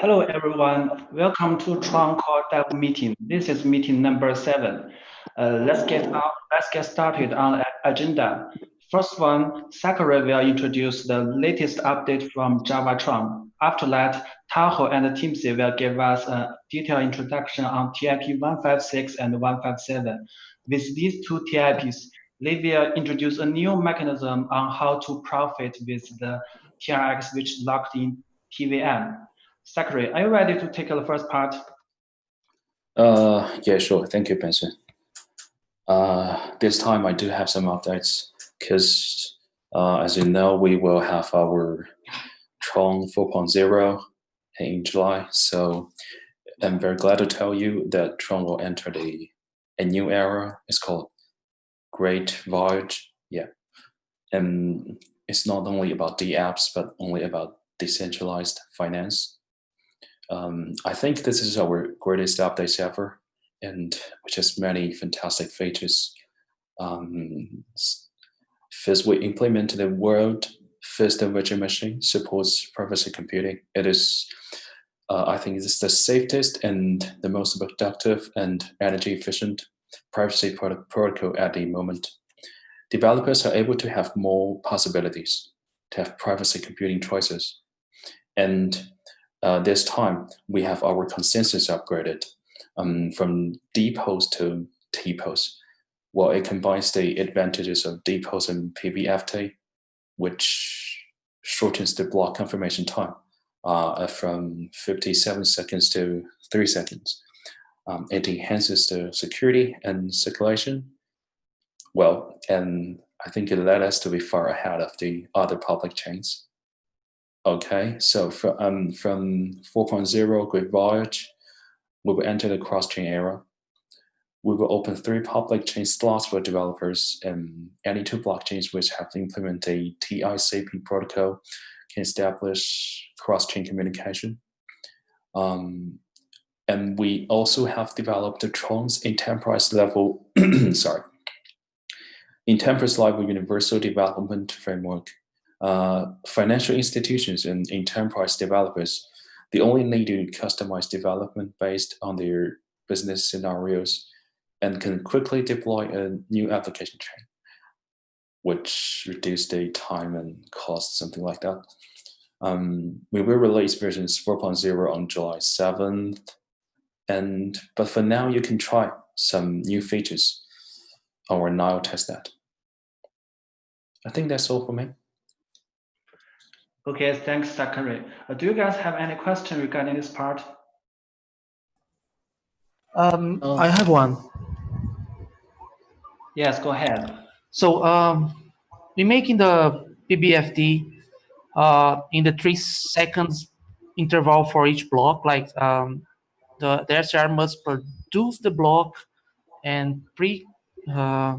Hello everyone, welcome to TRON Core Devs Meeting. This is meeting number 7. Let's get started on the agenda. First one, Sakura will introduce the latest update from java-tron. After that, Tahoe and Timothy will give us a detailed introduction on TIP 156 and 157. With these two TIPs, they will introduce a new mechanism on how to profit with the TRX which locked in TVM. Sakura, are you ready to take the first part? Yeah, sure. Thank you, Benson. This time I do have some updates because, as you know, we will have our TRON 4.0 in July. So I'm very glad to tell you that TRON will enter a new era. It's called Great Voyage. Yeah, and it's not only about the apps, but only about decentralized finance. I think this is our greatest updates ever, and with just many fantastic features. First, we implemented the world first virtual machine supports privacy computing. It is, I think, it's the safest and the most productive and energy efficient privacy protocol at the moment. Developers are able to have more possibilities, to have privacy computing choices, and this time we have our consensus upgraded from DPoS to TPoS. Well, it combines the advantages of DPoS and PBFT, which shortens the block confirmation time from 57 seconds to 3 seconds. It enhances the security and circulation. Well, and I think it led us to be far ahead of the other public chains. Okay, so from 4.0 Great Voyage, we will enter the cross-chain era. We will open 3 public chain slots for developers, and any 2 blockchains which have implemented a TICP protocol can establish cross-chain communication. And we also have developed the TRON's enterprise level, enterprise level universal development framework. Financial institutions and enterprise developers, they only need to customize development based on their business scenarios and can quickly deploy a new application chain, which reduce the time and cost, something like that. We will release versions 4.0 on July 7th, but for now you can try some new features on our Nile testnet. I think that's all for me. Okay, thanks, Sakura. Do you guys have any question regarding this part? I have one. Yes, go ahead. So we're making the PBFT in the 3 seconds interval for each block. Like the SR must produce the block and prepare,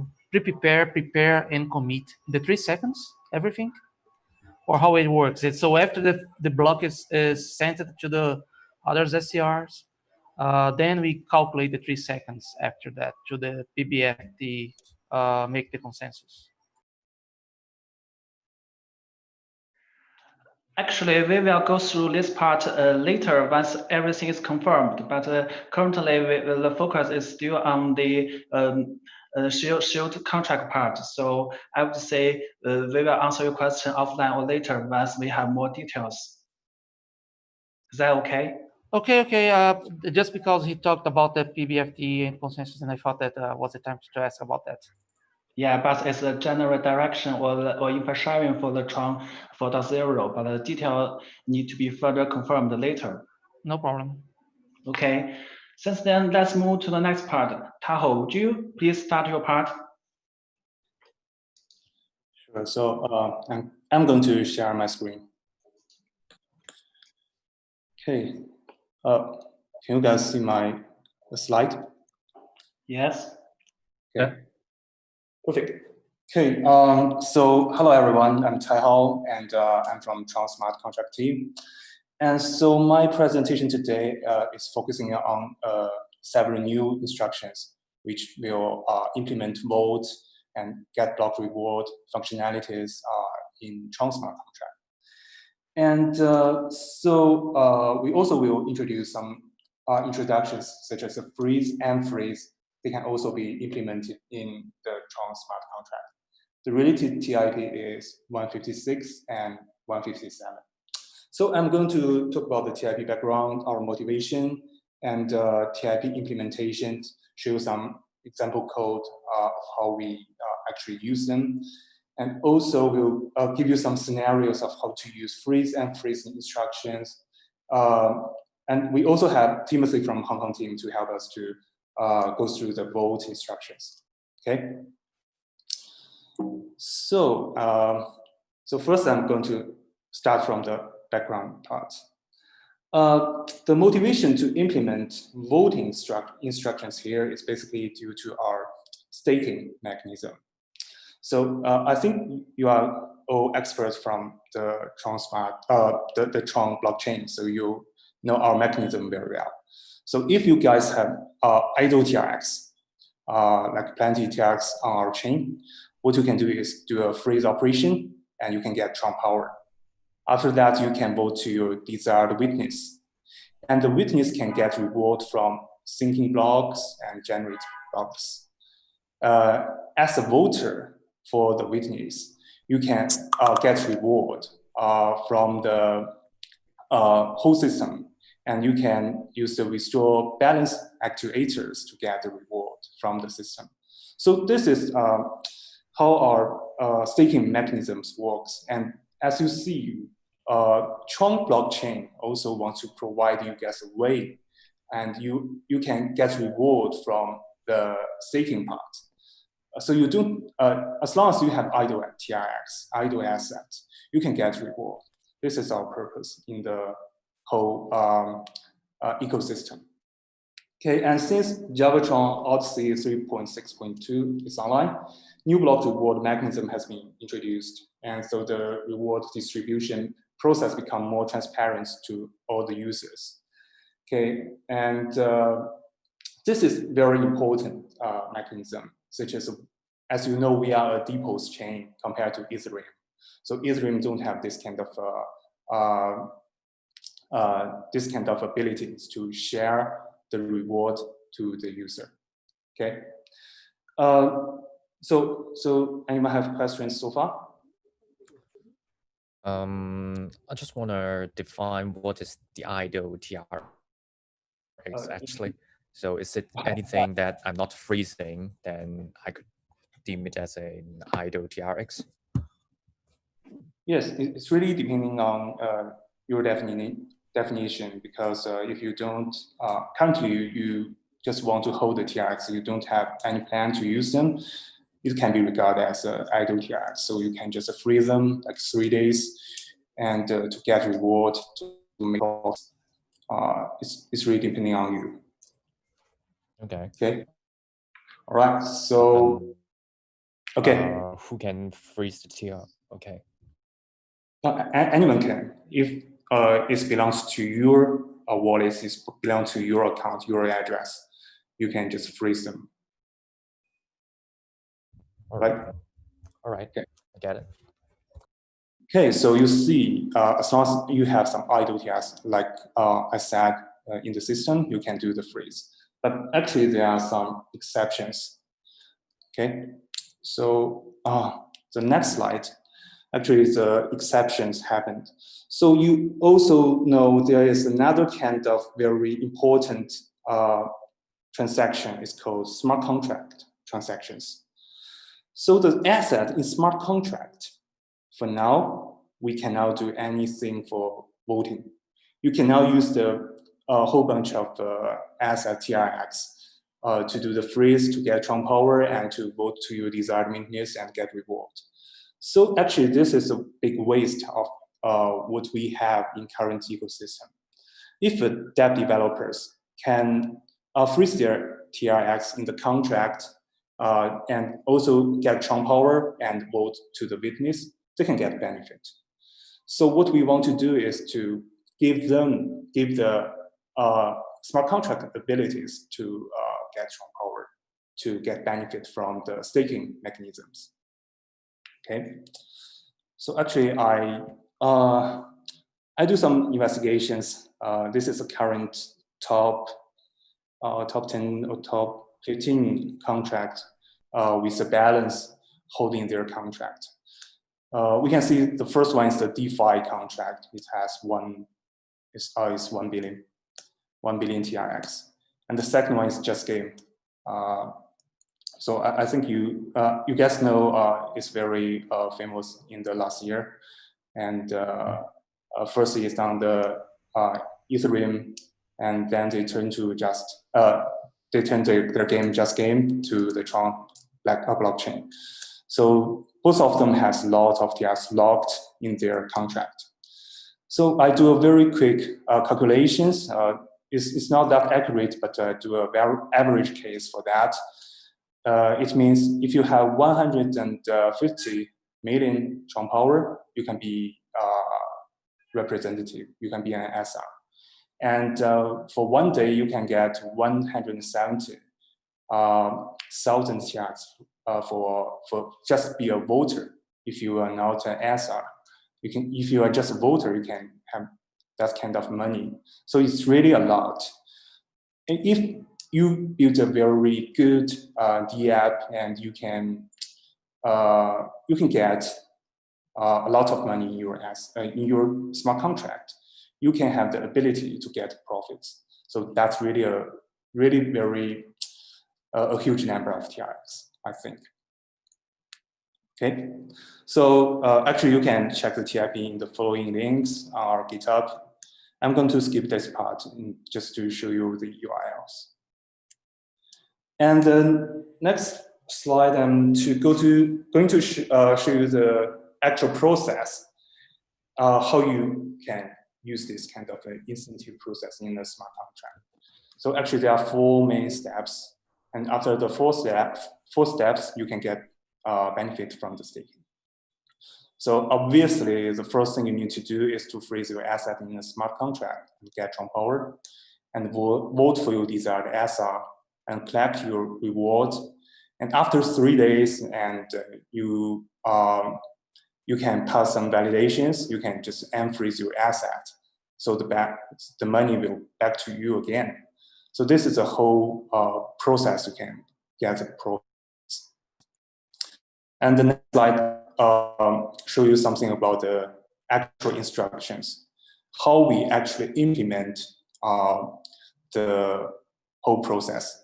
and commit in the 3 seconds. Everything, or how it works. It's so after the block is sent to the others SCRs. Then we calculate the 3 seconds after that to the PBFT, make the consensus. Actually, we will go through this part later once everything is confirmed. But currently, the focus is still on the shield contract part. So I would say we will answer your question offline or later once we have more details. Is that okay? Okay. Just because he talked about the PBFT and consensus, and I thought that was the time to ask about that. Yeah, but it's a general direction or info sharing for the TRON 4.0, but the detail need to be further confirmed later. No problem. Okay. Since then, let's move to the next part. Tahoe, would you please start your part? Sure. So I'm going to share my screen. Okay. Can you guys see my slide? Yes. Okay. Perfect. Okay. So hello everyone. I'm Taihao, and I'm from TRON Smart Contract team. And so my presentation today is focusing on several new instructions which will implement vote and get block reward functionalities in TRON Smart Contract. And we also will introduce some introductions such as a freeze and freeze. They can also be implemented in the Tron smart contract. The related TIP is 156 and 157. So I'm going to talk about the TIP background, our motivation, and TIP implementation, show some example code of how we actually use them. And also we'll give you some scenarios of how to use freeze and freezing instructions. And we also have Timothy from Hong Kong team to help us to go through the vote instructions, okay? So, so first I'm going to start from the background part. The motivation to implement voting instructions here is basically due to our staking mechanism. So I think you are all experts from the Tron the Tron blockchain, so you know our mechanism very well. So if you guys have idle TRX, like plenty TRX on our chain, what you can do is do a freeze operation, and you can get Tron power. After that, you can vote to your desired witness. And the witness can get reward from syncing blocks and generate blocks. As a voter for the witness, you can get reward from the whole system. And you can use the restore balance actuators to get the reward from the system. So this is how our staking mechanisms works. And as you see, Tron blockchain also wants to provide you guys a way, and you can get reward from the staking part. So you don't, as long as you have idle TRX, idle assets, you can get reward. This is our purpose in the whole ecosystem. Okay, and since java-tron Odyssey 3.6.2 is online, new block reward mechanism has been introduced. And so the reward distribution process become more transparent to all the users. Okay, and this is very important mechanism, such as you know, we are a depots chain compared to Ethereum. So Ethereum don't have this kind of abilities to share the reward to the user. Okay. So anyone have questions so far? I just want to define what is the idle TRX actually. So is it anything that I'm not freezing, then I could deem it as an idle TRX? Yes, it's really depending on your definition, because if you don't, currently you just want to hold the TRX, you don't have any plan to use them, it can be regarded as an idle TRX. So you can just freeze them like 3 days, and to get reward, to make it's really depending on you. Okay. Okay. All right. So okay. Who can freeze the TR? Okay. Anyone can. If it belongs to your wallet, it belongs to your account, your address, you can just freeze them. All right. All right. Okay. I get it. Okay, so you see, as long as you have some idle TRX, like I said, in the system, you can do the freeze. But actually, there are some exceptions. Okay, so the next slide, actually, the exceptions happened. So you also know there is another kind of very important transaction. It's called smart contract transactions. So the asset in smart contract, for now, we cannot do anything for voting. You can now use the whole bunch of asset TRX to do the freeze, to get Tron power, and to vote to your desired witness and get reward. So actually, this is a big waste of what we have in current ecosystem. If dev developers can freeze their TRX in the contract and also get Tron power and vote to the witness, they can get benefit. So what we want to do is to give the smart contract abilities to get Tron power, to get benefit from the staking mechanisms. Okay, so actually I do some investigations. This is a current top 10 or top 15 contract with a balance holding their contract. We can see the first one is the DeFi contract. It has 1 billion TRX, and the second one is Just Game. So I think you guys know it's very famous in the last year, and first it's on the Ethereum, and then they turn to their game Just Game to the Tron blockchain. So both of them has lots of TRX locked in their contract. So I do a very quick calculations. It's not that accurate, but I do a very average case for that. It means if you have 150 million Tron power, you can be representative. You can be an SR. And for one day, you can get 170,000 TRX for just be a voter. If you are not an SR, if you are just a voter, you can have that kind of money. So it's really a lot. And if you build a very good D app, and you can get a lot of money in your smart contract, you can have the ability to get profits. So that's really a huge number of TRX, I think. Okay, so actually you can check the TIP in the following links on our GitHub. I'm going to skip this part just to show you the URLs. And the next slide, I'm going to show you the actual process, how you can use this kind of incentive process in a smart contract. So actually there are 4 main steps, and after the 4 steps, you can get benefit from the staking. So obviously, the first thing you need to do is to freeze your asset in a smart contract and get Tron power, and vote for your desired SR and collect your reward. And after 3 days, and you can pass some validations, you can just unfreeze your asset. So the money will back to you again. So this is a whole process you can get the profits. And the next slide show you something about the actual instructions, how we actually implement the whole process.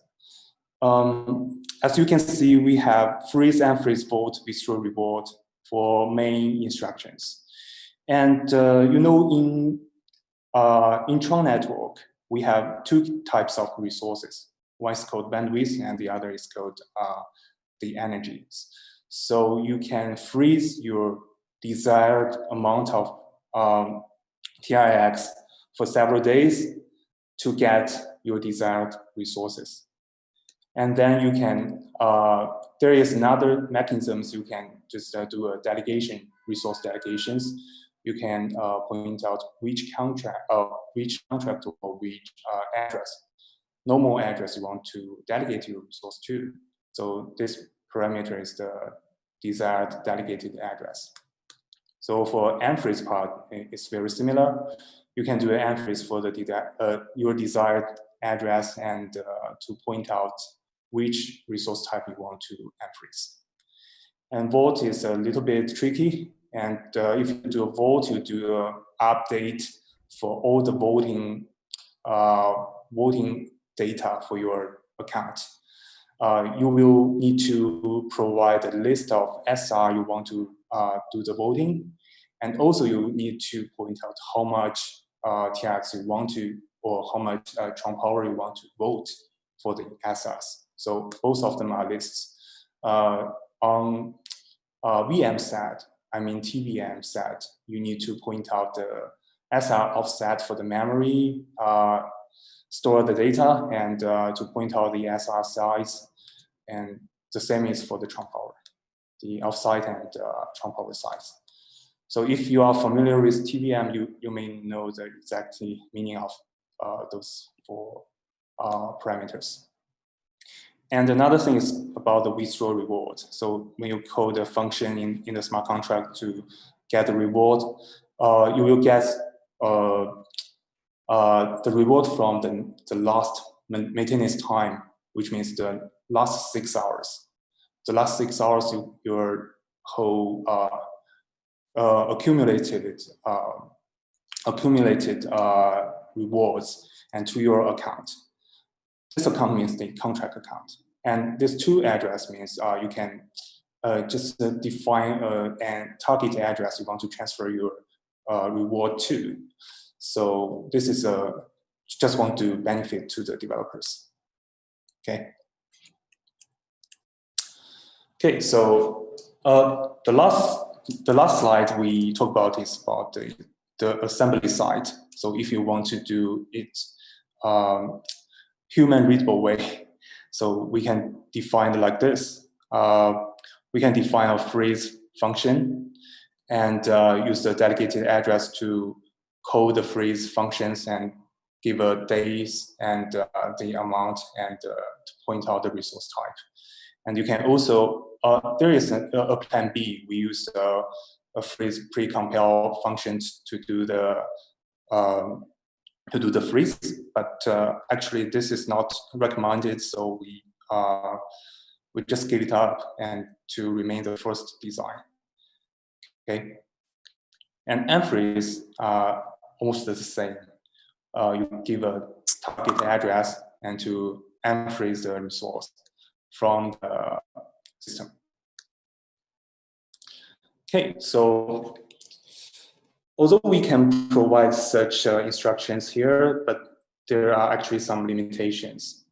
As you can see, we have freeze and freeze vote, withdraw reward for main instructions. And in Tron network, we have 2 types of resources. One is called bandwidth, and the other is called the energies. So you can freeze your desired amount of TRX for several days to get your desired resources. And then you can, there is another mechanisms you can just do a delegation, resource delegations. You can point out which contract or which address, normal address you want to delegate your resource to. So this parameter is the desired delegated address. So for unfreeze part, it's very similar. You can do an unfreeze for your desired address and to point out which resource type you want to unfreeze. And vote is a little bit tricky. And if you do a vote, you do an update for all the voting data for your account. You will need to provide a list of SR you want to do the voting. And also you need to point out how much TRX you want to, or how much Tron power you want to vote for the SRs. So both of them are lists. On VM set, I mean TVM set, you need to point out the SR offset for the memory, store the data, and to point out the SR size. And the same is for the Tron power, the offsite and Tron power size. So if you are familiar with TVM, you may know the exact meaning of those 4 parameters. And another thing is about the withdraw reward. So when you call the function in the smart contract to get the reward, you will get the reward from the last maintenance time, which means the last 6 hours. The last 6 hours, your whole accumulated rewards and to your account. This account means the contract account, and this to address means you can just define and target address you want to transfer your reward to. So this is just want to benefit to the developers. Okay. Okay. So the last slide we talked about is about the assembly side. So if you want to do it human readable way, so we can define it like this. We can define a freeze function and use the dedicated address to call the freeze functions and give a days and the amount and to point out the resource type. And you can also, there is a plan B. We use a freeze pre-compile functions to do the freeze, but actually this is not recommended, so we just give it up and to remain the first design. Okay, and unfreeze almost the same. You give a target address and to unfreeze the resource from the system. Okay, so although we can provide such instructions here, but there are actually some limitations.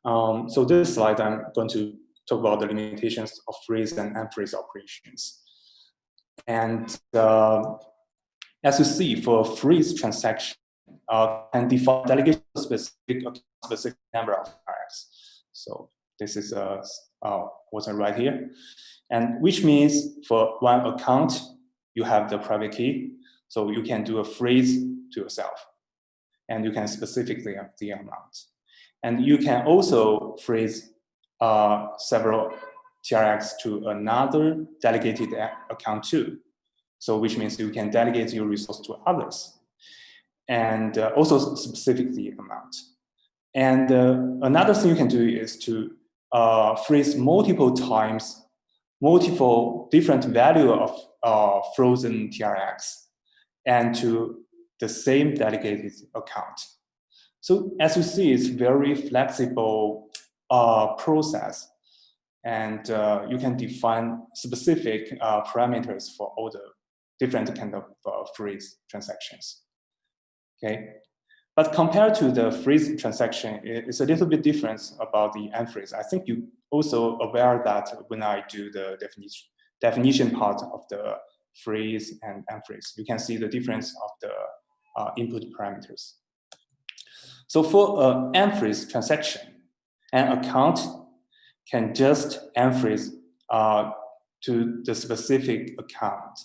So this slide, I'm going to talk about the limitations of freeze and unfreeze operations. And as you see, for freeze transaction, can define delegation specific number of TRX. So this is what I write here, and which means for one account you have the private key, so you can do a freeze to yourself, and you can specifically have the amount, and you can also freeze several TRX to another delegated account too. So which means you can delegate your resource to others, and also specific the amount. And another thing you can do is to freeze multiple times, multiple different value of frozen TRX, and to the same delegated account. So as you see, it's very flexible process, and you can define specific parameters for all the different kind of freeze transactions. Okay, but compared to the freeze transaction, it's a little bit different about the unfreeze. I think you also aware that when I do the definition part of the freeze and unfreeze, you can see the difference of the input parameters. So for an unfreeze transaction, an account can just unfreeze to the specific account,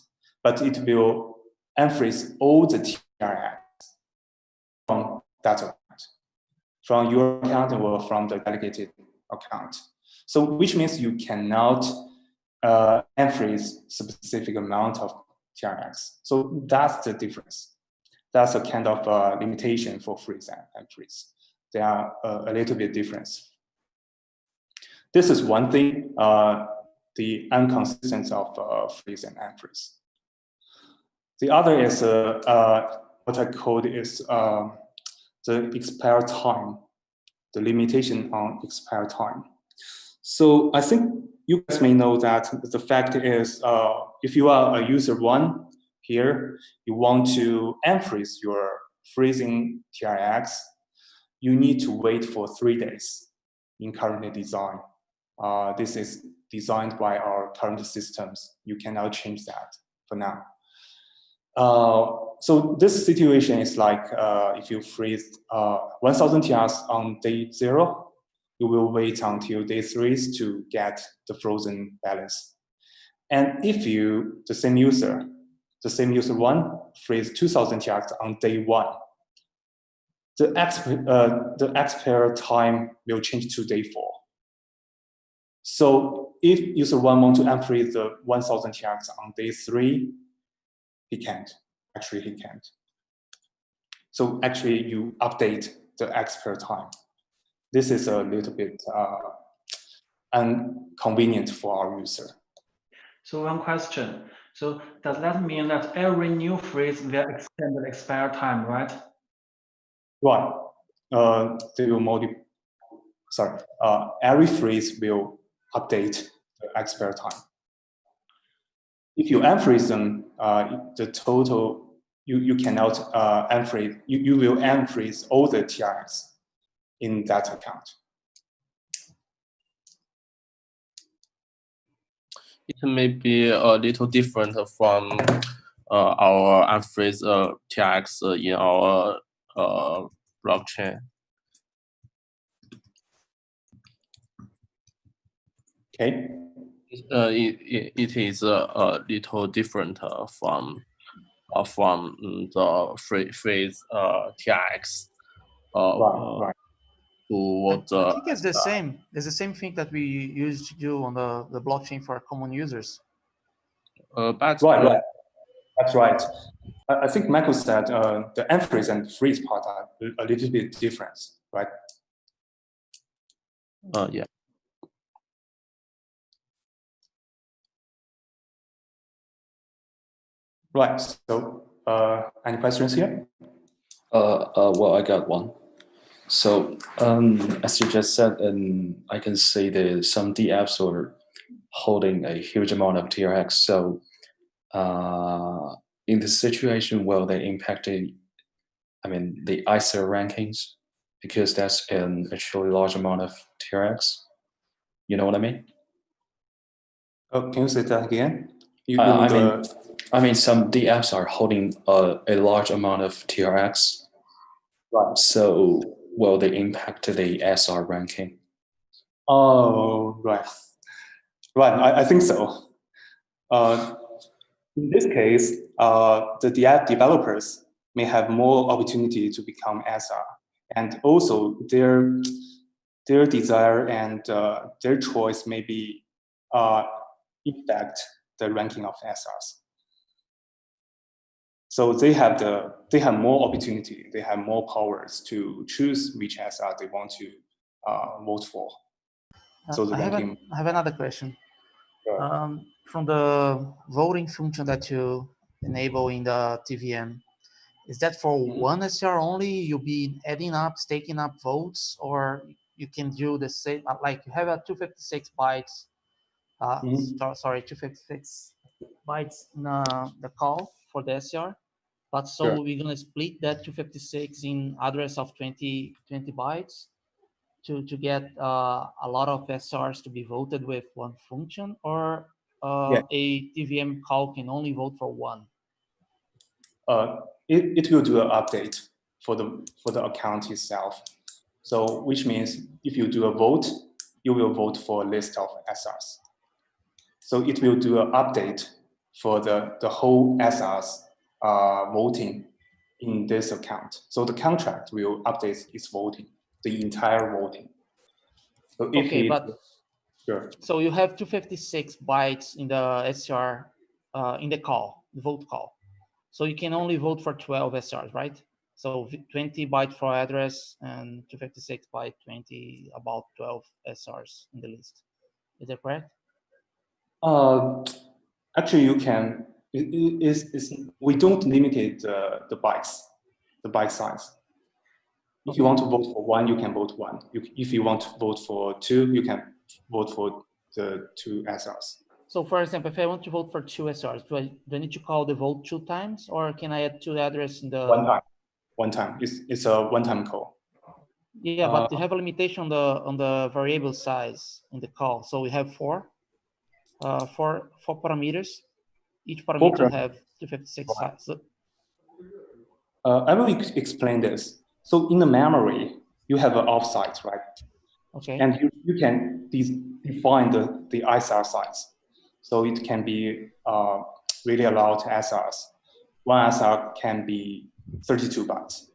but it will unfreeze all the TRX from that account, from your account or from the delegated account. So which means you cannot unfreeze specific amount of TRX. So that's the difference. That's a kind of limitation for freeze and unfreeze. They are a little bit different. This is one thing, the inconsistency of freeze and unfreeze. The other is what I call is the expire time, the limitation on expire time. So I think you guys may know that the fact is, if you are a user one here, you want to unfreeze your freezing TRX, you need to wait for 3 days in current design. This is designed by our current systems. You cannot change that for now. So this situation is like if you freeze 1,000 TRX on day 0, you will wait until day 3 to get the frozen balance. And if you, the same user 1, freeze 2,000 TRX on day 1, the expire time will change to day 4. So if user 1 wants to unfreeze the 1,000 TRX on day 3, he can't. Actually, he can't. So actually you update the X per time. This is a little bit inconvenient for our user. So one question. So does that mean that every new phrase will extend the expire time, right? Right. They will every phrase will update the expire time. If you unfreeze them, the total, you cannot unfreeze, you will unfreeze all the TRX in that account. It may be a little different from our unfreeze TRX in our blockchain. Okay. It is a little different from the phrase TRX. Right. I think it's the same. It's the same thing that we used to do on the blockchain for common users. Right. That's right. I think Michael said the unfreeze and freeze part are a little bit different, right? Yeah. Right. So, any questions here? Well, I got one. So, as you just said, I can see that some DApps are holding a huge amount of TRX. So, in this situation, will they impact the ISO rankings? Because that's an actually large amount of TRX. You know what I mean? Can you say that again? I mean, some DApps are holding a large amount of TRX. Right. So will they impact the SR ranking? Oh, right. Right, I think so. In this case, the DApp developers may have more opportunity to become SR, and also their desire and their choice may be impact the ranking of SRs. So they have more opportunity, they have more powers to choose which SR they want to vote for. So the I have another question. Sure. From the voting function that you enable in the TVM, is that for one SR only? You'll be adding up, staking up votes, or you can do the same, like you have a 256 bytes, 256 bytes in the call for the SR, but so Sure. we're gonna split that 256 in address of 20 bytes to get a lot of SRs to be voted with one function, or a TVM call can only vote for one? It will do an update for the account itself. So which means if you do a vote, you will vote for a list of SRs. So it will do an update for the whole SRs voting in this account. So the contract will update its voting, the entire voting. So if sure. So you have 256 bytes in the SR in the call, the vote call. So you can only vote for 12 SRs, right? So 20 bytes for address and 256 by 20, about 12 SRs in the list. Is that correct? Actually, you can. We don't limit the bytes, the byte size. If you want to vote for one, you can vote one. If you want to vote for two, you can vote for the two SRs. So for example, if I want to vote for two SRs, do I need to call the vote 2 times, or can I add 2 addresses in the... One time. It's a one-time call. Yeah, but you have a limitation on the variable size in the call. So we have four parameters. Each parameter have 256 size. So, I will explain this. So in the memory, you have an offsite, right? Okay. And you can define the ISR size. So it can be really a lot of SRs. One SR can be 32 bytes.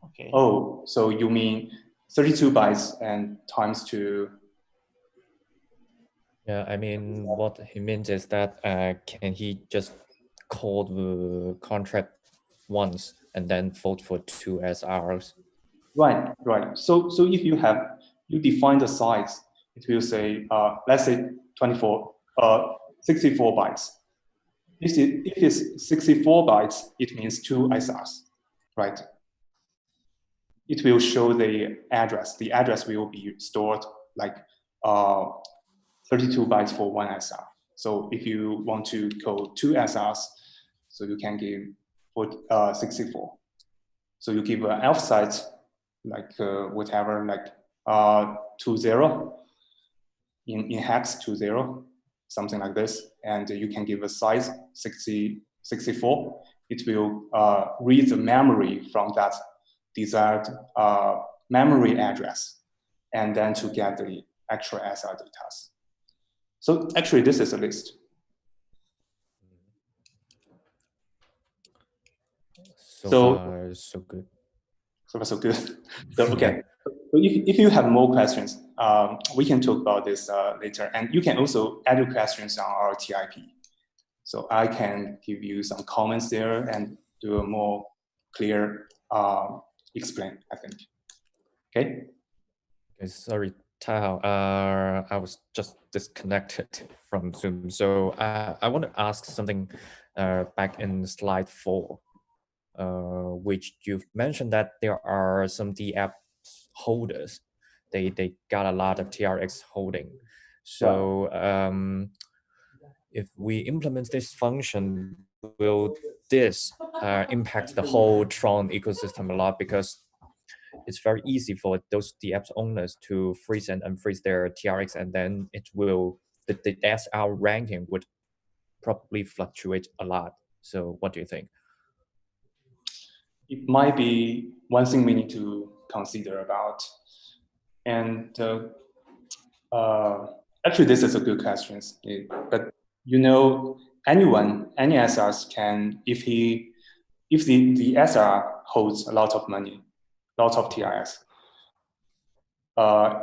Okay. Oh, so you mean 32 bytes and times 2? Yeah, I mean, what he means is that can he just call the contract once and then vote for 2 SRs. Right. So if you define the size, it will say, let's say 64 bytes. If it's 64 bytes, it means 2 SRs, right? It will show the address. The address will be stored like 32 bytes for 1 SR. So if you want to code 2 SRs, so you can give 64. So you give an alpha site like whatever, like 20 in hex 20, something like this, and you can give a size 64. It will read the memory from that desired memory address, and then to get the actual SR data. So actually, this is a list. So far, so good. So far, so good. So okay. So if you have more questions, we can talk about this later. And you can also add your questions on our TIP. So I can give you some comments there and do a more clear explain, I think. Okay. Okay, sorry, Tao. I was just disconnected from Zoom. So I want to ask something back in slide 4, which you've mentioned that there are some DApp holders. They got a lot of TRX holding. So if we implement this function, will this impact the whole Tron ecosystem a lot? Because it's very easy for those DApps owners to freeze and unfreeze their TRX, and then it will, the SR ranking would probably fluctuate a lot. So what do you think? It might be one thing we need to consider about. And actually, this is a good question. But you know, any SRs can, if the SR holds a lot of money, lots of TRS,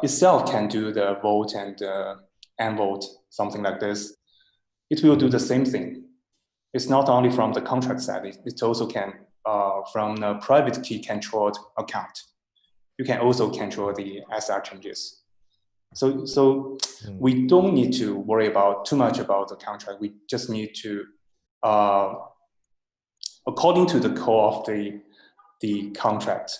itself can do the vote and unvote, something like this. It will do the same thing. It's not only from the contract side, it also can, from the private key controlled account, you can also control the SR changes. So we don't need to worry too much about the contract. We just need to, according to the core of the contract,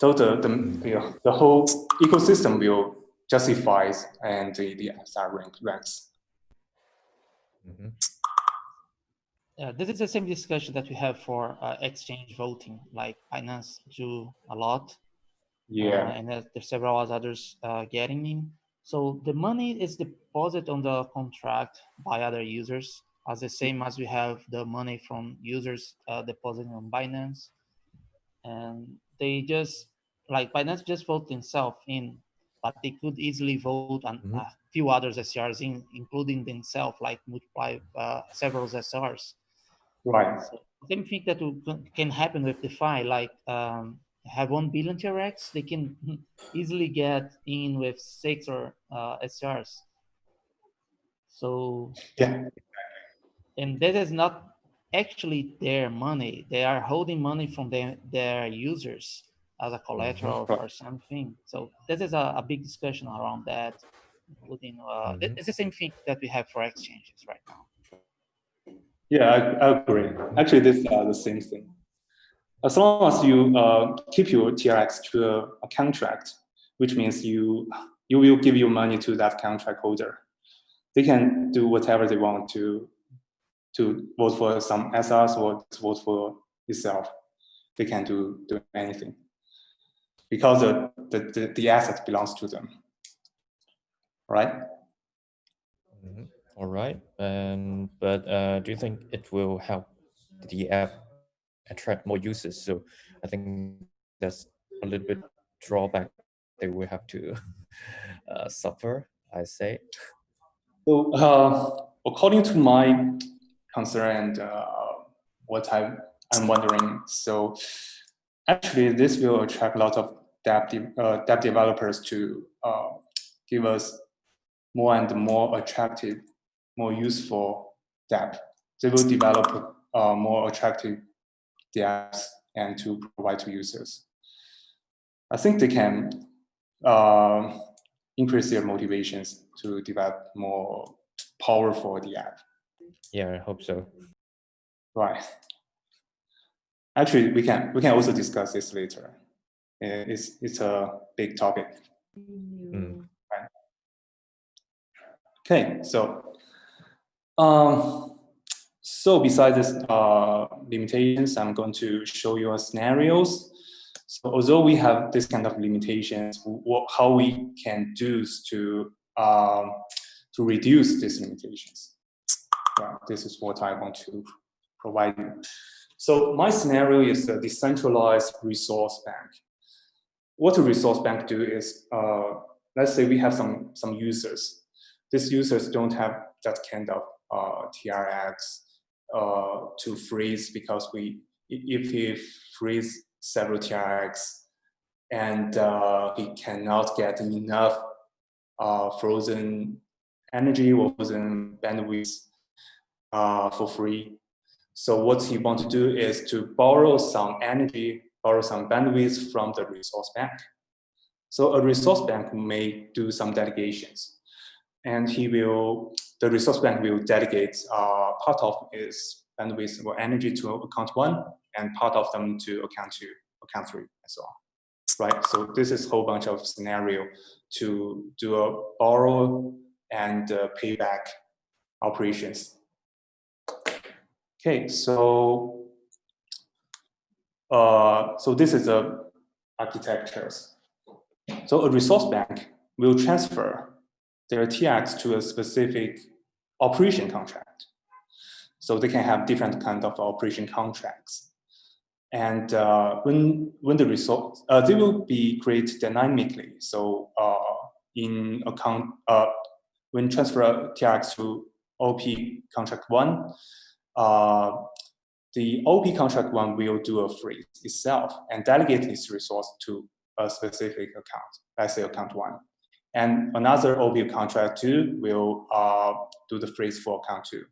so the whole ecosystem will justify and the SR ranks. This is the same discussion that we have for exchange voting, like Binance do a lot. Yeah. And there's several others getting in. So the money is deposited on the contract by other users, as the same as we have the money from users depositing on Binance. And they just, like Binance just vote themselves in, but they could easily vote on a few others SRs in, including themselves, like multiply several SRs. Right. So same thing that can happen with DeFi, like have 1 billion TRX, they can easily get in with 6 or SRs. So yeah, and that is not actually their money. They are holding money from their users as a collateral for something. So this is a big discussion around that, including it's the same thing that we have for exchanges right now. Yeah, I agree. Actually, this is the same thing. As long as you keep your TRX to a contract, which means you will give your money to that contract holder. They can do whatever they want to vote for some SRs or to vote for itself. They can do anything because the asset belongs to them, right? All right. But do you think it will help the app attract more users? So I think that's a little bit drawback they will have to suffer, I say. So according to my concern and what I'm wondering, so actually this will attract a lot of dev developers to give us more and more attractive, more useful dApp. They will develop more attractive the apps and to provide to users. I think they can increase their motivations to develop more powerful the app. Yeah, I hope so. Right. Actually, we can also discuss this later. It's a big topic. Mm. Right. Okay, so besides this limitations, I'm going to show you scenarios. So although we have this kind of limitations, how we can do to reduce these limitations. Right, this is what I want to provide you. So my scenario is a decentralized resource bank. What a resource bank do is, let's say we have some users. These users don't have that kind of TRX to freeze, because if he freeze several TRX and he cannot get enough frozen energy or frozen bandwidth for free. So what he wants to do is to borrow some energy, borrow some bandwidth from the resource bank. So a resource bank may do some delegations, and the resource bank will delegate part of its bandwidth or energy to account 1, and part of them to account 2, account 3, and so on. Right. So this is a whole bunch of scenario to do a borrow and payback operations. Okay, so this is the architectures. So a resource bank will transfer their TX to a specific operation contract. So they can have different kinds of operation contracts. And when the resource, they will be created dynamically. So when transfer TX to OP contract 1, the OP contract 1 will do a freeze itself and delegate its resource to a specific account, let's say account 1. And another OP contract 2 will do the freeze for account 2.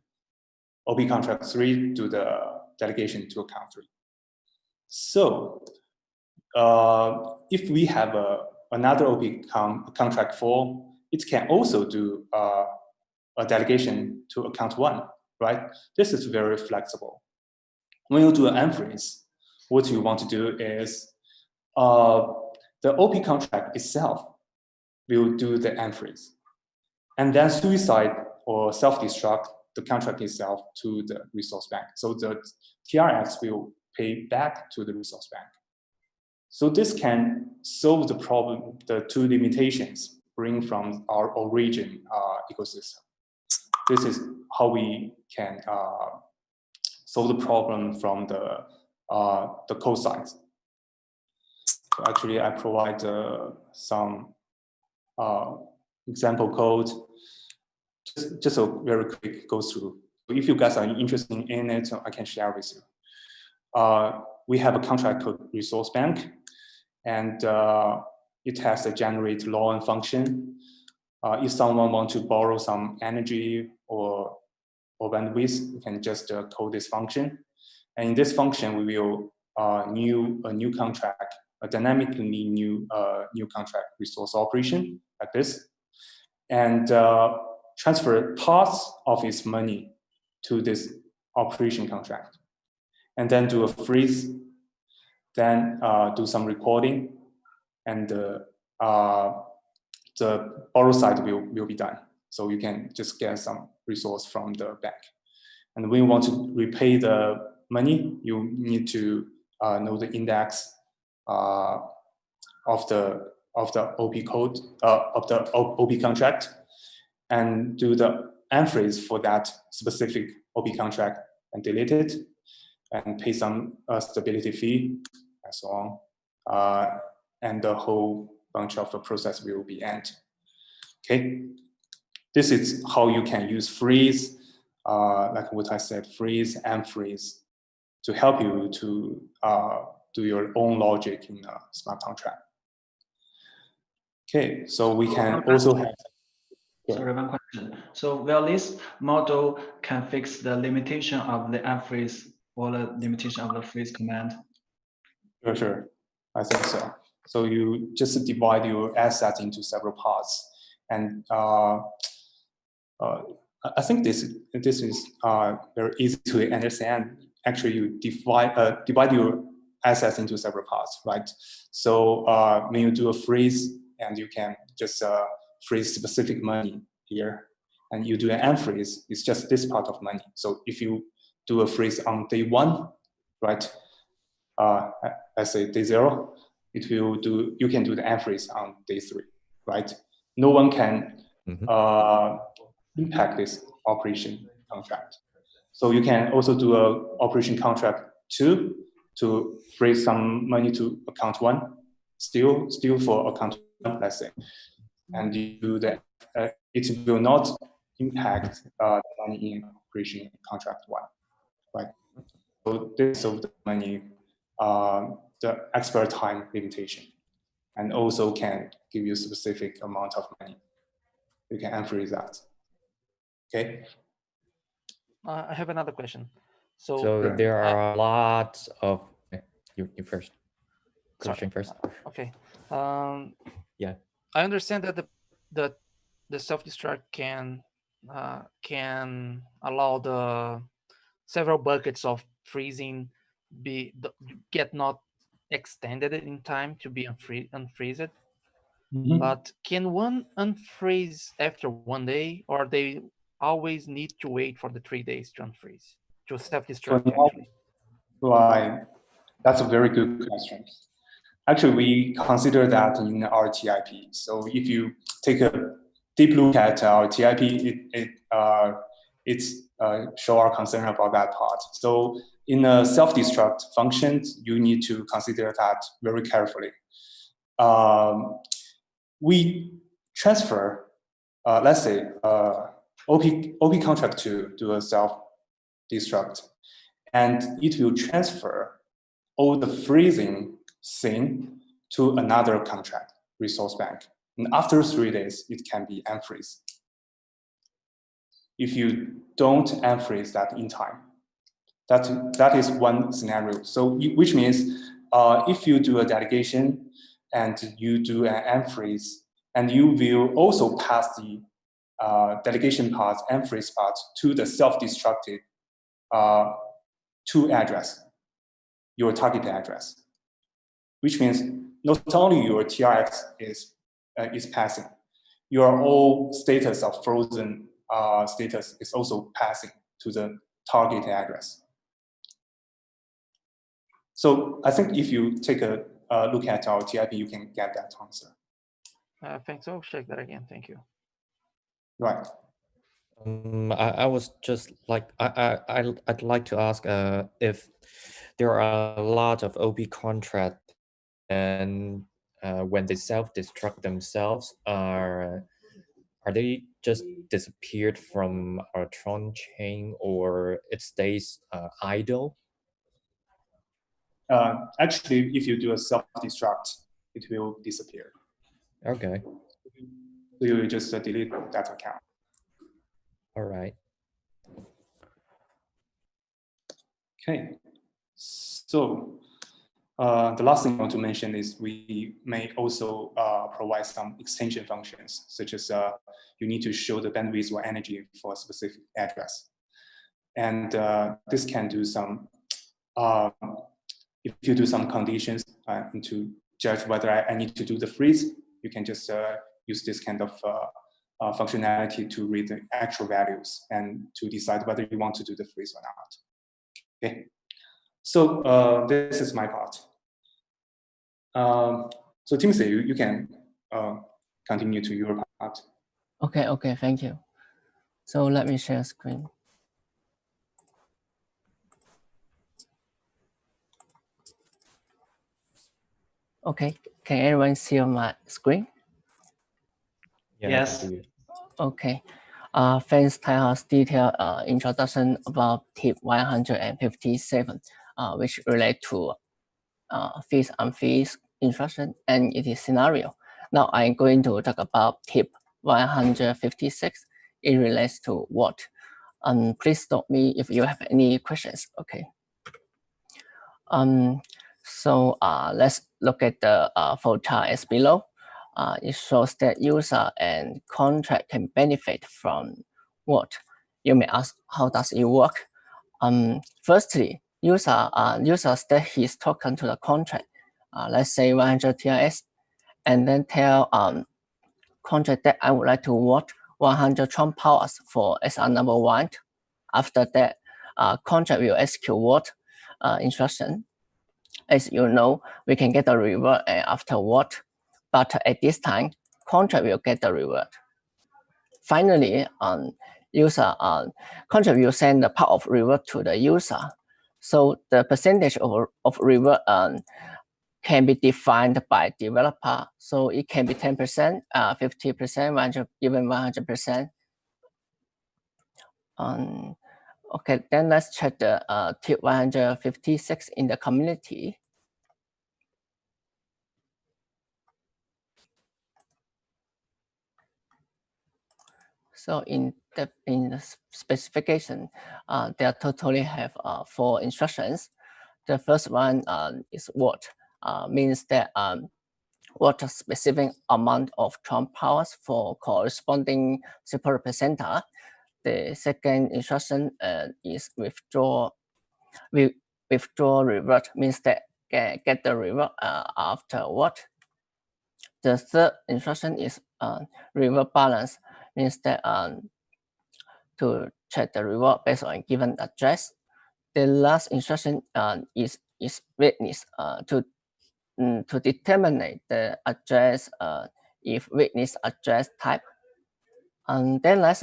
OP contract 3 do the delegation to account 3. So if we have another OP contract 4, it can also do a delegation to account 1, right? This is very flexible. When you do an unfreeze, what you want to do is the OP contract itself will do the unfreeze, and then suicide or self-destruct the contract itself to the resource bank. So the TRX will pay back to the resource bank. So this can solve the problem, the two limitations bring from our origin ecosystem. This is how we can solve the problem from the code side. So actually, I provide some example code, just a very quick go through. If you guys are interested in it, I can share with you. We have a contract called resource bank, and it has a generate log function. If someone wants to borrow some energy or bandwidth, you can just code this function. And in this function, we will a new contract, a dynamically new contract resource operation like this, and transfer parts of its money to this operation contract, and then do a freeze, then do some recording, and the borrow side will be done. So you can just get some resource from the bank. And when you want to repay the money, you need to know the index of the OP code of the OP contract, and do the unfreeze for that specific OP contract and delete it, and pay some stability fee and so on, and the whole bunch of the process will be end. Okay, this is how you can use freeze, like what I said, freeze and unfreeze, to help you to do your own logic in a smart contract. Okay, so we can also have. Sorry, one question. So will this model can fix the limitation of the unfreeze or the limitation of the freeze command? Sure. I think so. So you just divide your asset into several parts, and I think this is very easy to understand. Actually, you divide your assets into several parts, right? So when you do a freeze, and you can just freeze specific money here, and you do an unfreeze, it's just this part of money. So if you do a freeze on day 1, right? Let's say day 0, you can do the unfreeze on day 3, right? No one can impact this operation contract. So you can also do a operation contract 2 to freeze some money to account 1, still for account 1, let's say, and you do that. It will not impact the money in operation contract 1, right? So this of the money, the expert time limitation, and also can give you specific amount of money. You can unfreeze that. Okay. I have another question. So there are lots of you first. Question first. Okay. Yeah. I understand that the self-destruct can allow the several buckets of freezing get not extended in time to be unfreezed. But can one unfreeze after 1 day, or they always need to wait for the 3 days to unfreeze, to self-destruct actually? Right. That's a very good question. Actually, we consider that in our TIP. So if you take a deep look at our TIP, it's show our concern about that part. So in a self-destruct functions, you need to consider that very carefully. We transfer, let's say, OP contract to do a self-destruct, and it will transfer all the freezing thing to another contract resource bank. And after 3 days, it can be unfreeze. If you don't unfreeze that in time, that is one scenario. So which means if you do a delegation and you do an unfreeze, and you will also pass the delegation part, unfreeze part to the self-destructed to address, your target address, which means not only your TRX is passing, your all status of frozen status is also passing to the target address. So I think if you take a look at our TIP, you can get that answer. Thanks. I'll check that again. Thank you. Right. I was just like I'd like to ask if there are a lot of OP contract, and when they self-destruct themselves, are they just disappeared from our Tron chain, or it stays idle? Actually, if you do a self-destruct, it will disappear. Okay. So you will just delete that account. All right. Okay. So the last thing I want to mention is we may also provide some extension functions, such as you need to show the bandwidth or energy for a specific address. And this can do some, if you do some conditions to judge whether I need to do the freeze, you can just use this kind of functionality to read the actual values and to decide whether you want to do the freeze or not. Okay. So this is my part. So Timothy, you can continue to your part. Okay, thank you. So let me share screen. Okay, can everyone see on my screen? Yes. Okay. Thanks, Taihao's detailed introduction about tip 157, which relate to freeze unfreeze instruction and its scenario. Now I'm going to talk about tip 156. It relates to what? Please stop me if you have any questions. Okay. Let's look at the photo as below. It shows that user and contract can benefit from what? You may ask, how does it work? Firstly, user state his token to the contract. Let's say 100 TRS, and then tell contract that I would like to vote 100 TRON powers for SR number 1. After that, contract will execute vote instruction. As you know, we can get the reward after vote, but at this time, contract will get the reward. Finally, contract will send the part of reward to the user. So the percentage of reward can be defined by developer. So it can be 10%, 50%, 100, even 100%. Okay, then let's check the tip 156 in the community. So in the specification, they totally have 4 instructions. The first one is what, means that what a specific amount of TRON powers for corresponding superrepresenter. The second instruction is withdraw reward, means that get the reward after what. The third instruction is reward balance, means that to check the reward based on given address. The last instruction is witness to determine the address if witness address type. And then let's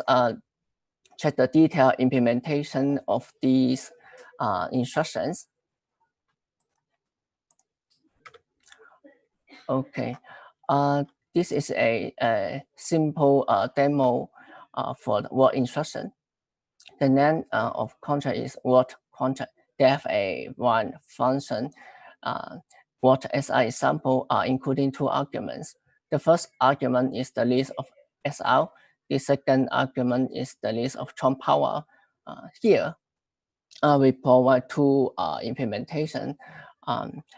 check the detailed implementation of these instructions. Okay, this is a simple demo for the word instruction. The name of contract is word contract. They have one function. What SR example including 2 arguments. The first argument is the list of SR. The second argument is the list of TRON power. Here, we provide 2 implementation.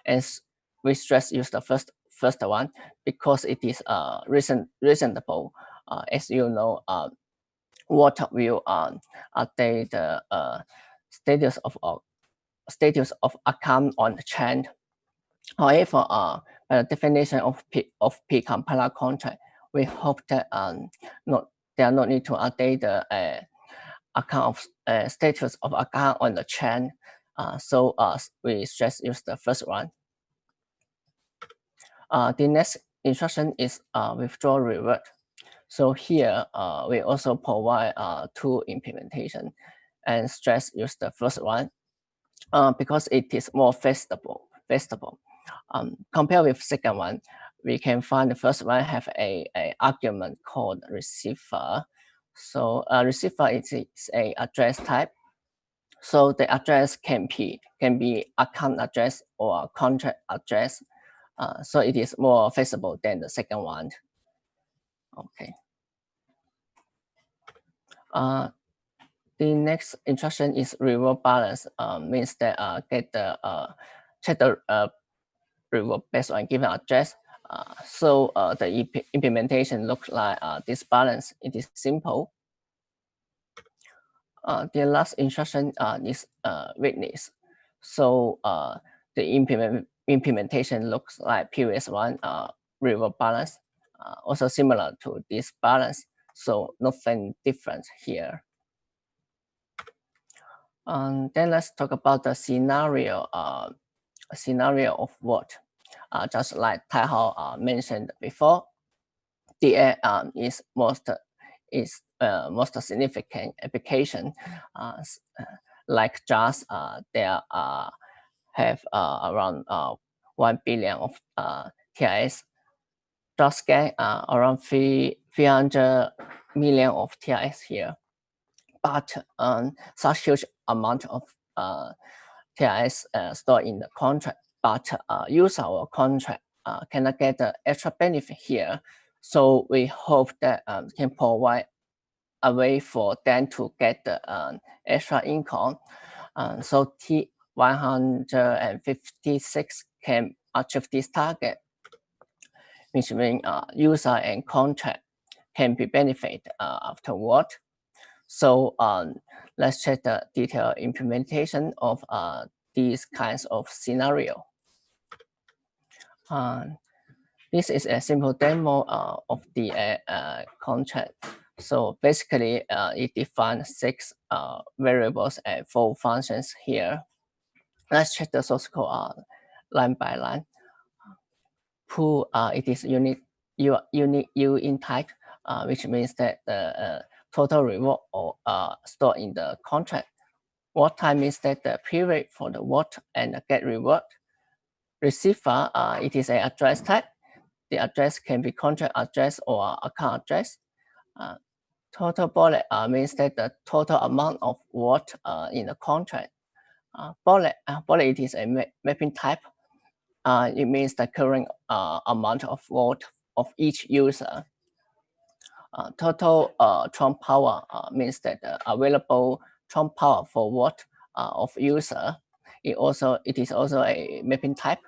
As we stress use the first one because it is reasonable. As you know, what will update the status of account on the chain. However, by the definition of P compiler contract, we hope that there are no need to update the account of status of account on the chain. So we stress use the first one. The next instruction is withdraw reward. So here we also provide 2 implementation and stress use the first one because it is more flexible. Compared with second one, we can find the first one have a argument called receiver. So receiver is a address type. So the address can be account address or contract address. So it is more flexible than the second one. Okay. The next instruction is reward balance, means that get the check the reward based on given address. So the implementation looks like this balance. It is simple. The last instruction is witness. So the implementation looks like previous one, reward balance, also similar to this balance. So nothing different here. Then let's talk about the scenario. Scenario of what? Just like Taihao mentioned before, DA is most significant application. Like JAS, there have around 1 billion of TRS. JASCAN around 300 million of TRS here. But such huge amount of TRS stored in the contract, but user or contract cannot get the extra benefit here. So we hope that can provide a way for them to get the extra income. So 156 can achieve this target, which means user and contract can be benefit afterward. So let's check the detailed implementation of these kinds of scenario. This is a simple demo of the contract. So basically, it defines 6 variables and 4 functions here. Let's check the source code line by line. Pool, it is unique U in type, which means that the total reward stored in the contract. What time means that the period for the what and the get reward. Receiver, it is an address type. The address can be contract address or account address. Total bullet means that the total amount of what in the contract. Bullet it is a mapping type. It means the current amount of what of each user. Total TRON power means that the available TRON power for what of user. It is also a mapping type.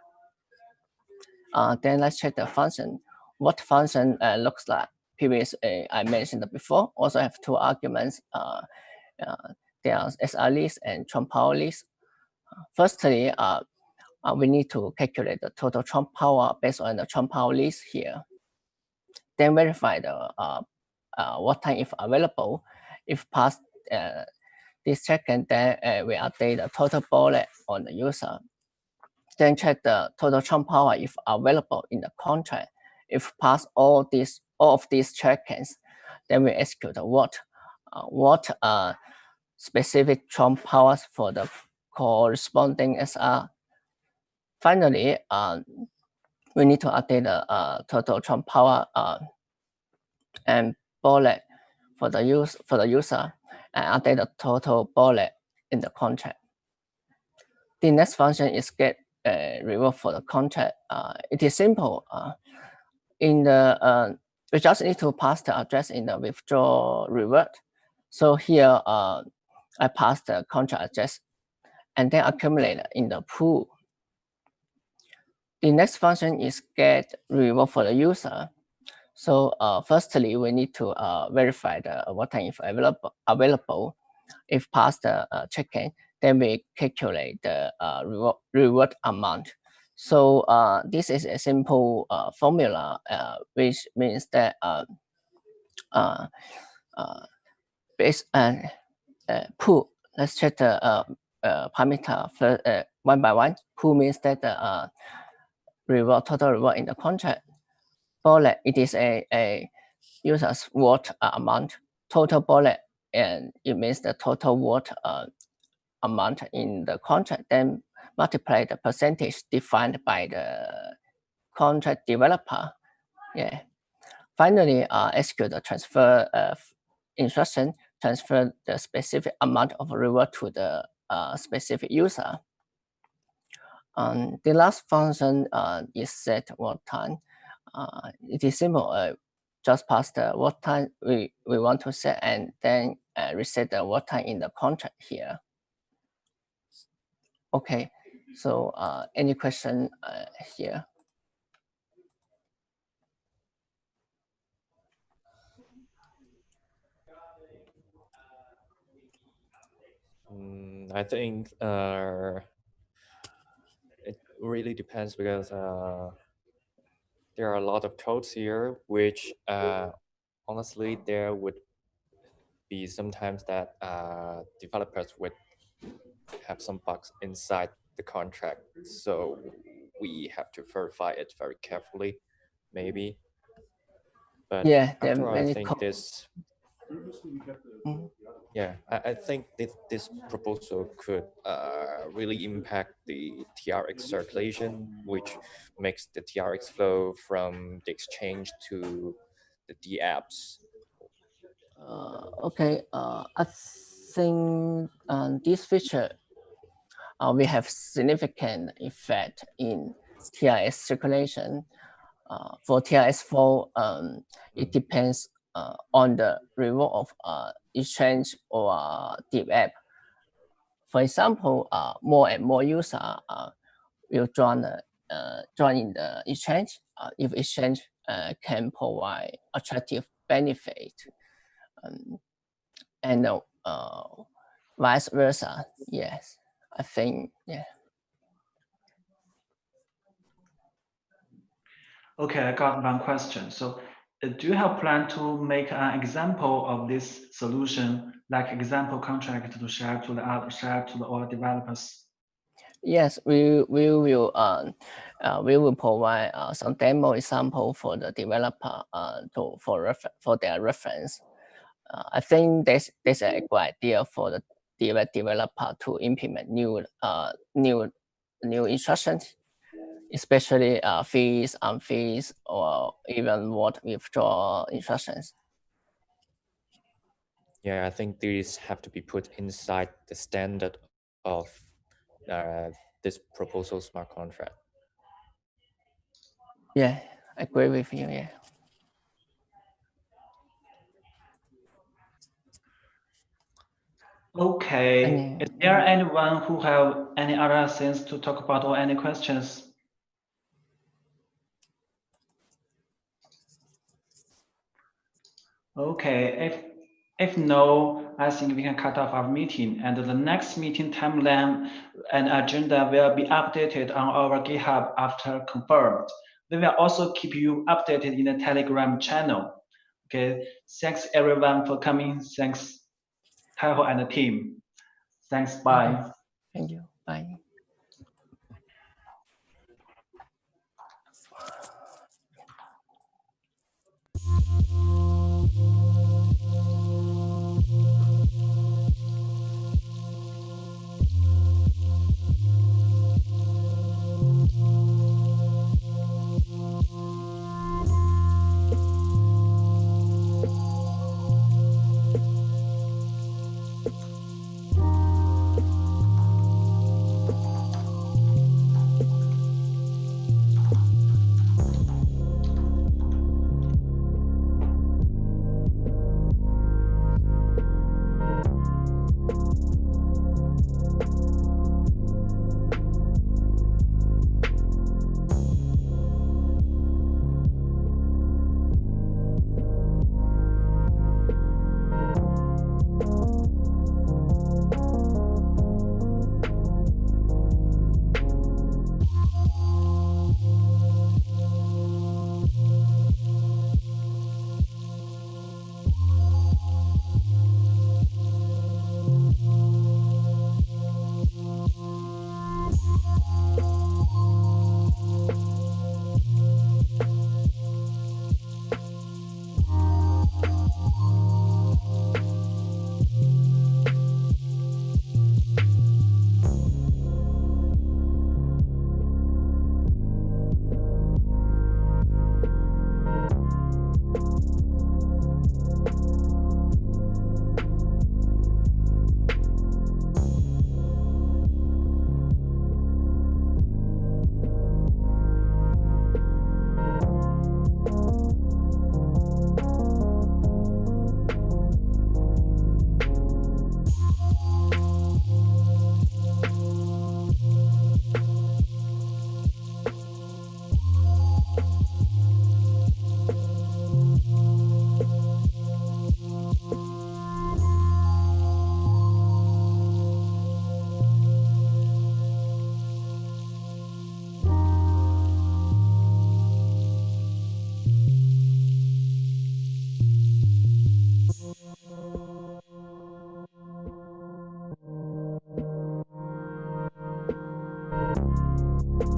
Then let's check the function. What function looks like previous I mentioned before. Also have 2 arguments. There are SR list and TRON power list. Firstly, we need to calculate the total TRON power based on the TRON power list here. Then verify the what time if available. If passed this check, and then we update the total bullet on the user. Then check the total TRON power if available in the contract. If pass all of these check-ins, then we execute what specific TRON powers for the corresponding SR. Finally, we need to update the total TRON power and bullet for the user, and update the total bullet in the contract. The next function is get reward for the contract. It is simple. In the we just need to pass the address in the withdraw reward. So here I pass the contract address and then accumulate in the pool. The next function is get reward for the user. So firstly, we need to verify the what time if available. If passed the check-in, then we calculate the reward amount. So this is a simple formula, which means that based on pool, let's check the parameter first, one by one. Pool means that the total reward in the contract. Bullet, it is a user's word amount. Total bullet, and it means the total word amount in the contract, then multiply the percentage defined by the contract developer. Yeah. Finally, execute the transfer instruction, transfer the specific amount of reward to the specific user. The last function is set what time. It is simple. Just pass the what time we want to set, and then reset the what time in the contract here. Okay, so any question here? I think it really depends because there are a lot of codes here, which honestly there would be sometimes that developers would have some bugs inside the contract, so we have to verify it very carefully, maybe. But yeah, after all, I think this. Yeah, I think this proposal could really impact the TRX circulation, which makes the TRX flow from the exchange to the dApps. Okay, I think this feature will have significant effect in TRS circulation. For TRS4, it depends on the reward of exchange or deep app. For example, more and more users will join in the exchange if exchange can provide attractive benefit, and vice versa. Yes, I think, yeah. Okay, I got one question. So do you have plan to make an example of this solution, like example contract to share to the all developers? Yes, we will provide some demo example for the developer for their reference. I think that's a good idea for the developer to implement new instructions, especially fees, unfees, or even what withdraw instructions. Yeah, I think these have to be put inside the standard of this proposal smart contract. Yeah, I agree with you. Yeah. Okay. Is there anyone who have any other things to talk about or any questions? Okay. If no, I think we can cut off our meeting, and the next meeting timeline and agenda will be updated on our GitHub after confirmed. We will also keep you updated in the Telegram channel. Okay. Thanks everyone for coming. Thanks, Taiho and the team. Thanks. Bye. Okay. Thank you. Bye.